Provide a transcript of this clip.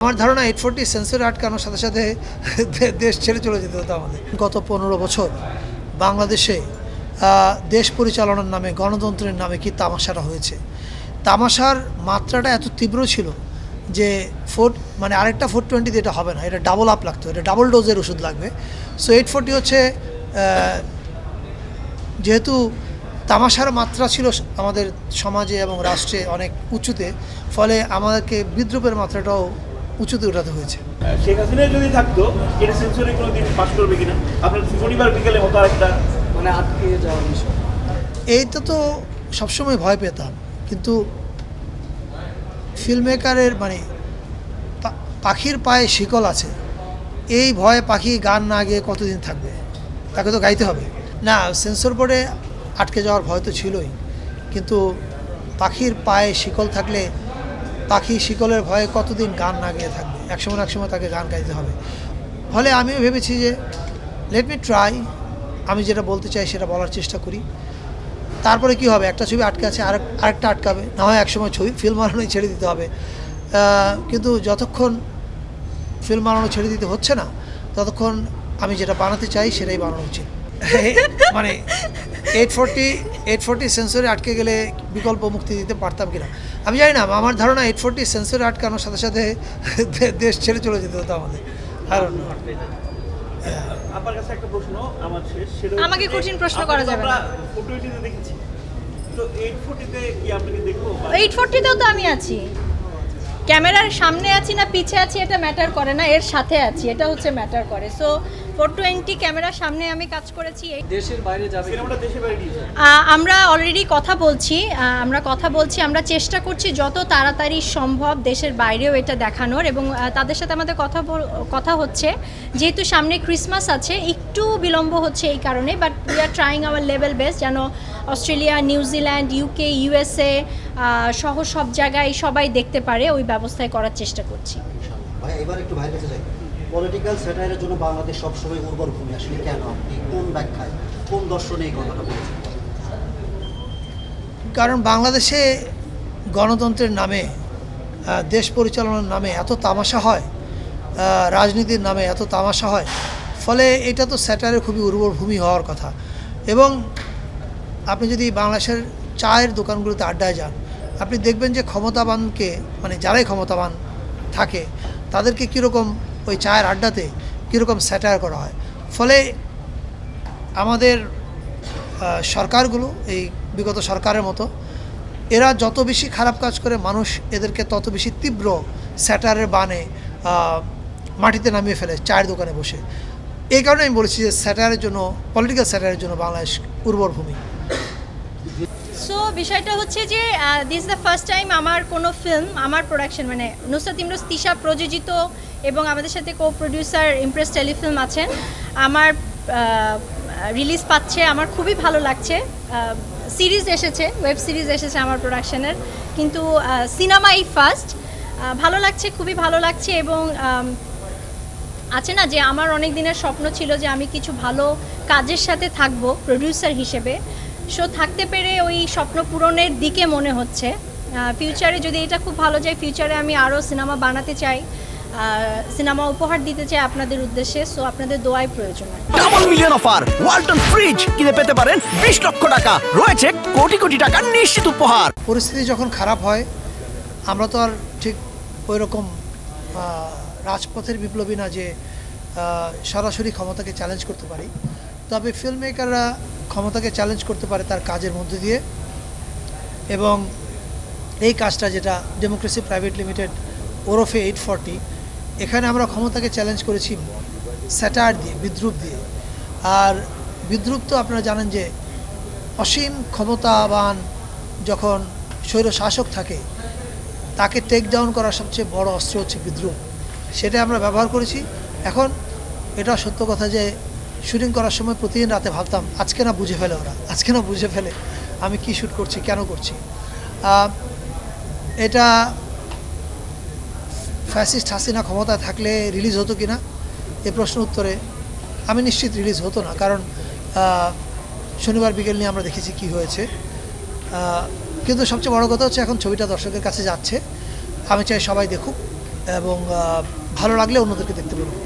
আমার ধারণা 840 সেন্সরে আটকানোর সাথে সাথে দেশ ছেড়ে চলে যেতে হতো আমাদের। গত 15 বছর বাংলাদেশে দেশ পরিচালনার নামে, গণতন্ত্রের নামে কি তামাশাটা হয়েছে। তামাশার মাত্রাটা এত তীব্র ছিল যে আরেকটা 420 এটা হবে না, এটা ডাবল আপ লাগতো, এটা ডাবল ডোজের ওষুধ লাগবে। সো 840 হচ্ছে যেহেতু তামাশার মাত্রা ছিল আমাদের সমাজে এবং রাষ্ট্রে অনেক উঁচুতে, ফলে আমাদেরকে বিদ্রুপের মাত্রাটাও উঁচুতে উঠাতে হয়েছে। শেখ হাসিনা যদি থাকতো এটা সেন্সরে কোনো দিন পাস করবে কিনা, আপনার শনিবার বিকেলে মতো আরেকটা আটকে যাওয়ার বিষয়, এইটা তো সবসময় ভয় পেতাম, কিন্তু ফিল্ম মেকারের পাখির পায়ে শিকল আছে, এই ভয়ে পাখি গান না গিয়ে কতদিন থাকবে, তাকে তো গাইতে হবে না। সেন্সর বোর্ডে আটকে যাওয়ার ভয় তো ছিলই, কিন্তু পাখির পায়ে শিকল থাকলে পাখি শিকলের ভয়ে কতদিন গান না গিয়ে থাকবে, একসময় না একসময় তাকে গান গাইতে হবে। ফলে আমিও ভেবেছি যে লেট মি ট্রাই, আমি যেটা বলতে চাই সেটা বলার চেষ্টা করি। তারপরে কি হবে, একটা ছবি আটকে আছে, আরেকটা আটকাবে, না হয় একসময় ফিল্ম বানানোই ছেড়ে দিতে হবে। কিন্তু যতক্ষণ ফিল্ম বানানো ছেড়ে দিতে হচ্ছে না, ততক্ষণ আমি যেটা বানাতে চাই সেটাই বানানো উচিত। 840 সেন্সরে আটকে গেলে বিকল্প মুক্তি দিতে পারতাম কিনা আমি জানি না। আমার ধারণা 840 সেন্সরে আটকানোর সাথে সাথে দেশ ছেড়ে চলে যেতে হতো আমাদের। আর আপনার কাছে একটা প্রশ্ন আমার শেষ, সেটা আমাকে কঠিন প্রশ্ন করা যাবে না। ফটো এডিটে দেখেছি, তো 840 তে কি আপনাকে দেখবো? 840 তেও তো আমি আছি, ক্যামেরার সামনে আছি না পিছে আছি এটা ম্যাটার করে না, এর সাথে আছি এটা হচ্ছে ম্যাটার করে। সো 420 ক্যামেরার সামনে আমি কাজ করেছি। দেশের বাইরে যাবে, সিনেমাটা দেশের বাইরে নিয়ে যাবে। আমরা অলরেডি কথা বলছি, আমরা চেষ্টা করছি যত তাড়াতাড়ি সম্ভব দেশের বাইরেও এটা দেখানোর, এবং তাদের সাথে আমাদের কথা হচ্ছে। যেহেতু সামনে ক্রিসমাস আছে, একটু বিলম্ব হচ্ছে এই কারণে, but we are trying hour level best যেন অস্ট্রেলিয়া, নিউজিল্যান্ড, ইউকে, ইউএসএ সহ সব জায়গায় সবাই দেখতে পারে, ওই ব্যবস্থায় করার চেষ্টা করছি। ভাই এবার একটু বাইরে যেতে চাই, পলিটিক্যাল স্যাটায়ারের জন্য বাংলাদেশ সবসময় উর্বর ভূমি, আসলে কেন, আপনি কোন ব্যাখ্যায়, কোন দর্শনে এই কথাটা বলেছেন? কারণ বাংলাদেশে গণতন্ত্রের নামে, দেশ পরিচালনার নামে এত তামাশা হয়, রাজনীতির নামে এত তামাশা হয়, ফলে এটা তো স্যাটায়ারের খুবই উর্বর ভূমি হওয়ার কথা। এবং আপনি যদি বাংলাদেশের চায়ের দোকানগুলোতে আড্ডায় যান, আপনি দেখবেন যে ক্ষমতাবানকে, যারাই ক্ষমতাবান থাকে তাদেরকে কীরকম ওই চায়ের আড্ডাতে কীরকম স্যাটায়ার করা হয়। ফলে আমাদের সরকারগুলো, এই বিগত সরকারের মতো, এরা যত বেশি খারাপ কাজ করে মানুষ এদেরকে তত বেশি তীব্র স্যাটায়ারের বানে মাটিতে নামিয়ে ফেলে চায়ের দোকানে বসে। এই কারণে আমি বলেছি যে স্যাটায়ারের জন্য, পলিটিক্যাল স্যাটায়ারের জন্য বাংলাদেশ উর্বর ভূমি। সো বিষয়টা হচ্ছে যে দিস দ্য ফার্স্ট টাইম আমার কোনো ফিল্ম, আমার প্রোডাকশন নুসরাত ইমরোজ তিশা প্রযোজিত, এবং আমাদের সাথে কো প্রডিউসার ইমপ্রেস টেলিফিল্ম আছেন, আমার রিলিজ পাচ্ছে। আমার খুবই ভালো লাগছে। সিরিজ এসেছে, ওয়েব সিরিজ এসেছে আমার প্রোডাকশনের, কিন্তু সিনেমা এই ফার্স্ট। ভালো লাগছে, খুবই ভালো লাগছে। এবং আছে না যে আমার অনেক দিনের স্বপ্ন ছিল যে আমি কিছু ভালো কাজের সাথে থাকবো প্রডিউসার হিসেবে। সো থাকতে পেরে ওই স্বপ্ন পূরণের দিকে মনে হচ্ছে। ফিউচারে যদি এটা খুব ভালো যায়, ফিউচারে আমি আরও সিনেমা বানাতে চাই, সিনেমা উপহার দিতে চাই আপনাদের উদ্দেশ্যে। সো আপনাদের দোয়াই প্রয়োজন। Double million offer, Walton fridge কিনে পেতে পারেন 20 লক্ষ টাকা, রয়েছে কোটি কোটি টাকার নিশ্চিত উপহার। পরিস্থিতি যখন খারাপ হয়, আমরা তো আর ঠিক ওই রকম রাজপথের বিপ্লবী না যে সরাসরি ক্ষমতাকে চ্যালেঞ্জ করতে পারি। তবে ফিল্ম মেকাররা ক্ষমতাকে চ্যালেঞ্জ করতে পারে তার কাজের মধ্যে দিয়ে, এবং এই কাজটা যেটা ডেমোক্রেসি প্রাইভেট লিমিটেড ওরফে 840, এখানে আমরা ক্ষমতাকে চ্যালেঞ্জ করেছি স্যাটায়ার দিয়ে, বিদ্রুপ দিয়ে। আর বিদ্রুপ তো আপনারা জানেন যে অসীম ক্ষমতাবান যখন স্বৈর শাসক থাকে, তাকে টেক ডাউন করার সবচেয়ে বড় অস্ত্র হচ্ছে বিদ্রুপ। সেটা আমরা ব্যবহার করেছি। এখন এটা সত্য কথা যে শুটিং করার সময় প্রতিদিন রাতে ভাবতাম আজকে না বুঝে ফেলে আমি কি শ্যুট করছি, কেন করছি। এটা ফ্যাসিস্ট হাসিনা ক্ষমতায় থাকলে রিলিজ হতো কি না, এই প্রশ্ন উত্তরে আমি নিশ্চিত রিলিজ হতো না। কারণ শনিবার বিকেল নিয়ে আমরা দেখেছি কি হয়েছে। কিন্তু সবচেয়ে বড় কথা হচ্ছে এখন ছবিটা দর্শকের কাছে যাচ্ছে। আমি চাই সবাই দেখুক, এবং ভালো লাগলে অন্যদেরকে দেখতে বলবো।